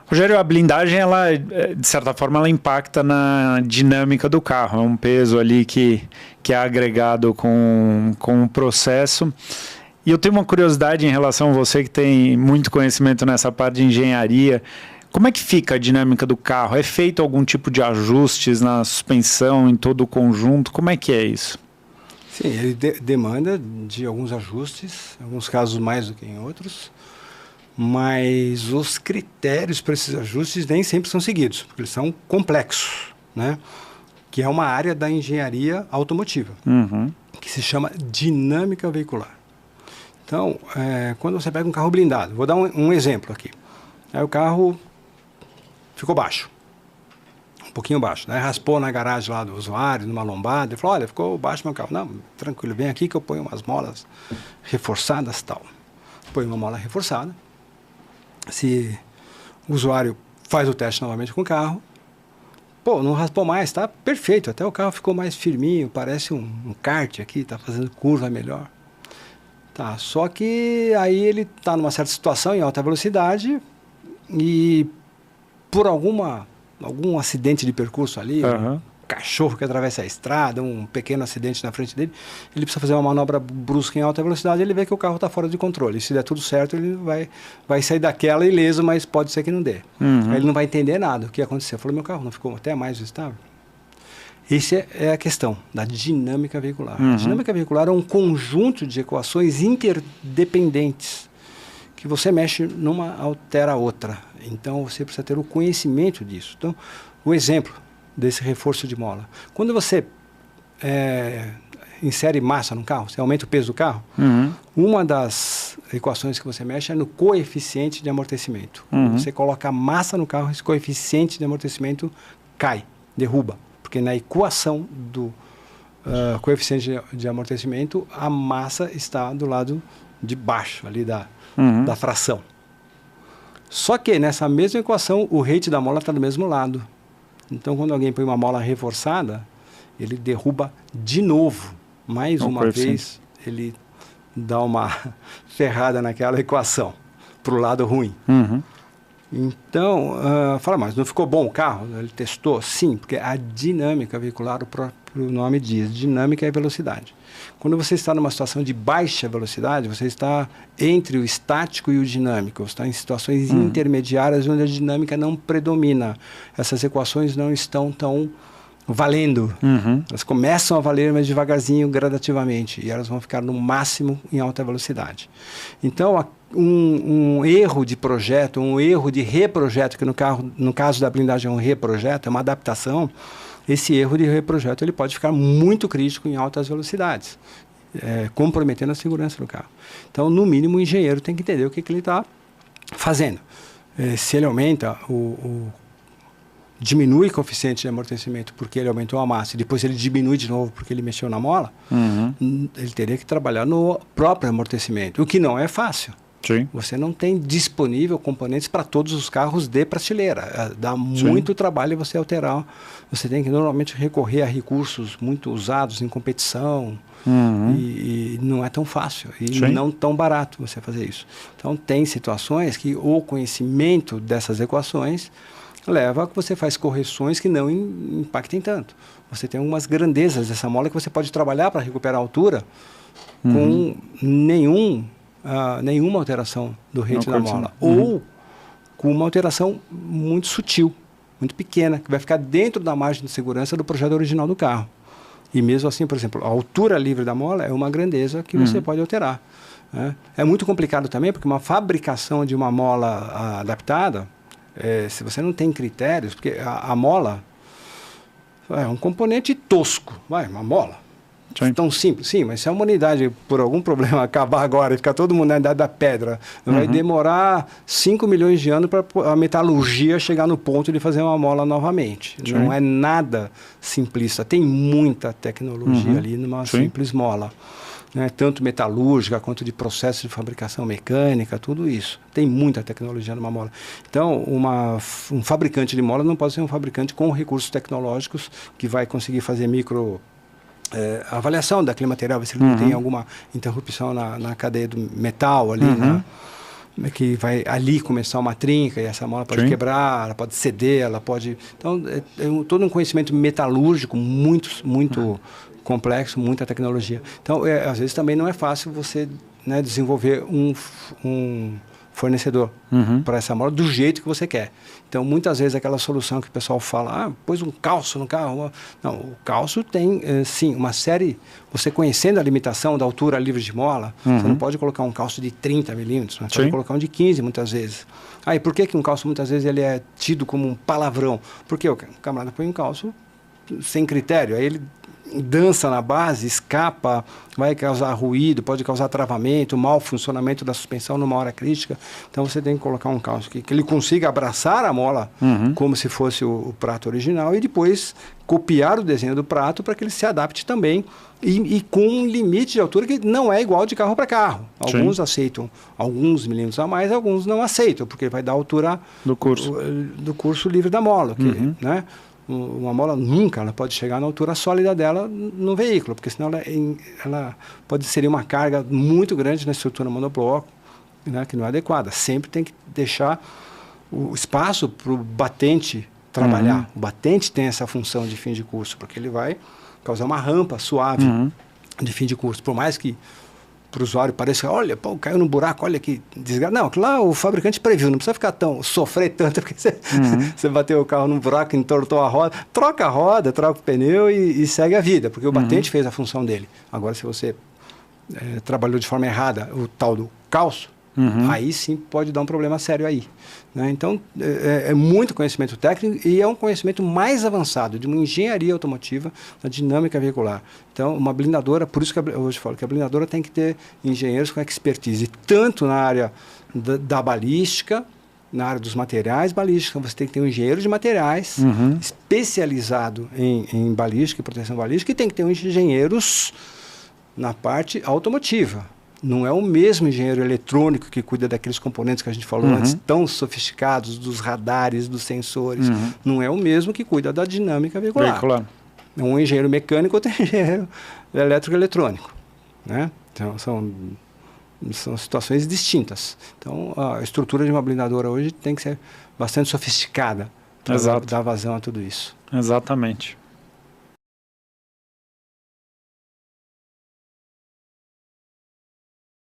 Rogério, a blindagem, ela, de certa forma, ela impacta na dinâmica do carro. É um peso ali que é agregado com o processo. E eu tenho uma curiosidade em relação a você que tem muito conhecimento nessa parte de engenharia. Como é que fica a dinâmica do carro? É feito algum tipo de ajustes na suspensão, em todo o conjunto? Como é que é isso? Sim, ele demanda de alguns ajustes, em alguns casos mais do que em outros. Mas os critérios para esses ajustes nem sempre são seguidos, porque eles são complexos, né? Que é uma área da engenharia automotiva, que se chama dinâmica veicular. Então, quando você pega um carro blindado, vou dar um exemplo aqui. Aí o carro ficou baixo, um pouquinho baixo, né? Raspou na garagem lá do usuário, numa lombada, e falou, olha, ficou baixo meu carro. Não, tranquilo, vem aqui que eu ponho umas molas reforçadas e tal. Põe uma mola reforçada. Se o usuário faz o teste novamente com o carro, pô, não raspou mais, tá perfeito, até o carro ficou mais firminho, parece um kart aqui, tá fazendo curva melhor. Tá, só que aí ele tá numa certa situação em alta velocidade e por algum acidente de percurso ali, um cachorro que atravessa a estrada, um pequeno acidente na frente dele, ele precisa fazer uma manobra brusca em alta velocidade, ele vê que o carro está fora de controle. Se der tudo certo, ele vai sair daquela ileso, mas pode ser que não dê. Aí ele não vai entender nada o que aconteceu. Falou, meu carro não ficou até mais estável? Essa é a questão da dinâmica veicular. A dinâmica veicular é um conjunto de equações interdependentes que você mexe numa, altera a outra. Então, você precisa ter o conhecimento disso. Então, o exemplo desse reforço de mola. Quando você insere massa no carro, você aumenta o peso do carro, uma das equações que você mexe é no coeficiente de amortecimento. Quando você coloca massa no carro, esse coeficiente de amortecimento cai, derruba. Porque na equação do coeficiente de amortecimento, a massa está do lado de baixo, ali da fração. Só que nessa mesma equação, o rate da mola está do mesmo lado. Então, quando alguém põe uma mola reforçada, ele derruba de novo. Mais uma vez, ele dá uma ferrada naquela equação, para o lado ruim. Então, fala, mas não ficou bom o carro? Ele testou? Sim, porque a dinâmica veicular, o próprio nome diz, dinâmica é velocidade. Quando você está numa situação de baixa velocidade, você está entre o estático e o dinâmico. Você está em situações intermediárias onde a dinâmica não predomina. Essas equações não estão tão valendo. Elas começam a valer, mas devagarzinho, gradativamente. E elas vão ficar no máximo em alta velocidade. Então, um erro de projeto, um erro de reprojeto, que no caso da blindagem é um reprojeto, é uma adaptação. Esse erro de reprojeto ele pode ficar muito crítico em altas velocidades, comprometendo a segurança do carro. Então, no mínimo, o engenheiro tem que entender o que ele está fazendo. Se ele aumenta, diminui o coeficiente de amortecimento porque ele aumentou a massa e depois ele diminui de novo porque ele mexeu na mola, ele teria que trabalhar no próprio amortecimento, o que não é fácil. Sim. Você não tem disponível componentes para todos os carros de prateleira. Dá muito trabalho você alterar. Você tem que normalmente recorrer a recursos muito usados em competição. E não é tão fácil e não tão barato você fazer isso. Então, tem situações que o conhecimento dessas equações leva a que você faz correções que não impactem tanto. Você tem algumas grandezas dessa mola que você pode trabalhar para recuperar a altura com nenhuma alteração do rate da mola. Ou com uma alteração muito sutil, muito pequena, que vai ficar dentro da margem de segurança do projeto original do carro. E mesmo assim, por exemplo, a altura livre da mola é uma grandeza que você pode alterar. É muito complicado também, porque uma fabricação de uma mola adaptada, se você não tem critérios, porque a mola é um componente tosco, uma mola. Tão simples, sim, mas se a humanidade, por algum problema, acabar agora e ficar todo mundo na idade da pedra, vai demorar 5 milhões de anos para a metalurgia chegar no ponto de fazer uma mola novamente. Não é nada simplista, tem muita tecnologia ali numa simples mola. Tanto metalúrgica quanto de processo de fabricação mecânica, tudo isso. Tem muita tecnologia numa mola. Então, um fabricante de mola não pode ser um fabricante com recursos tecnológicos que vai conseguir fazer avaliação daquele material, ver se ele não tem alguma interrupção na cadeia do metal ali, que vai ali começar uma trinca e essa mola pode quebrar, ela pode ceder, ela pode... Então, todo um conhecimento metalúrgico muito complexo, muita tecnologia. Então, às vezes também não é fácil você, né, desenvolver um fornecedor para essa mola do jeito que você quer. Então, muitas vezes aquela solução que o pessoal fala, pôs um calço no carro. Não, o calço tem, sim, uma série... Você conhecendo a limitação da altura livre de mola, você não pode colocar um calço de 30 milímetros, você pode colocar um de 15 muitas vezes. E por que um calço muitas vezes ele é tido como um palavrão? Porque o camarada põe um calço sem critério, aí ele dança na base, escapa, vai causar ruído, pode causar travamento, mau funcionamento da suspensão numa hora crítica. Então você tem que colocar um calço que ele consiga abraçar a mola como se fosse o prato original e depois copiar o desenho do prato para que ele se adapte também e com um limite de altura que não é igual de carro para carro. Alguns aceitam alguns milímetros a mais, alguns não aceitam, porque vai dar a altura do curso livre da mola, né? Uma mola nunca ela pode chegar na altura sólida dela no veículo, porque senão ela pode ser uma carga muito grande na estrutura monobloco, né, que não é adequada. Sempre tem que deixar o espaço para o batente trabalhar. O batente tem essa função de fim de curso, porque ele vai causar uma rampa suave de fim de curso. Por mais que para o usuário pareça, olha, pô, caiu no buraco, olha que desgraça. Não, lá o fabricante previu, não precisa ficar sofrer tanto, porque você bateu o carro num buraco, entortou a roda, troca a roda, troca o pneu e segue a vida, porque o batente fez a função dele. Agora, se você trabalhou de forma errada o tal do calço, aí sim pode dar um problema sério aí. Né? Então, é muito conhecimento técnico e é um conhecimento mais avançado de uma engenharia automotiva da dinâmica veicular. Então, uma blindadora, por isso que eu hoje falo que a blindadora tem que ter engenheiros com expertise, tanto na área da balística, na área dos materiais balísticos. Você tem que ter um engenheiro de materiais especializado em balística e proteção balística, e tem que ter engenheiros na parte automotiva. Não é o mesmo engenheiro eletrônico que cuida daqueles componentes que a gente falou antes, tão sofisticados, dos radares, dos sensores. Não é o mesmo que cuida da dinâmica veicular. Um engenheiro mecânico, outro engenheiro elétrico e eletrônico. Né? Então, são situações distintas. Então, a estrutura de uma blindadora hoje tem que ser bastante sofisticada para dar vazão a tudo isso. Exatamente.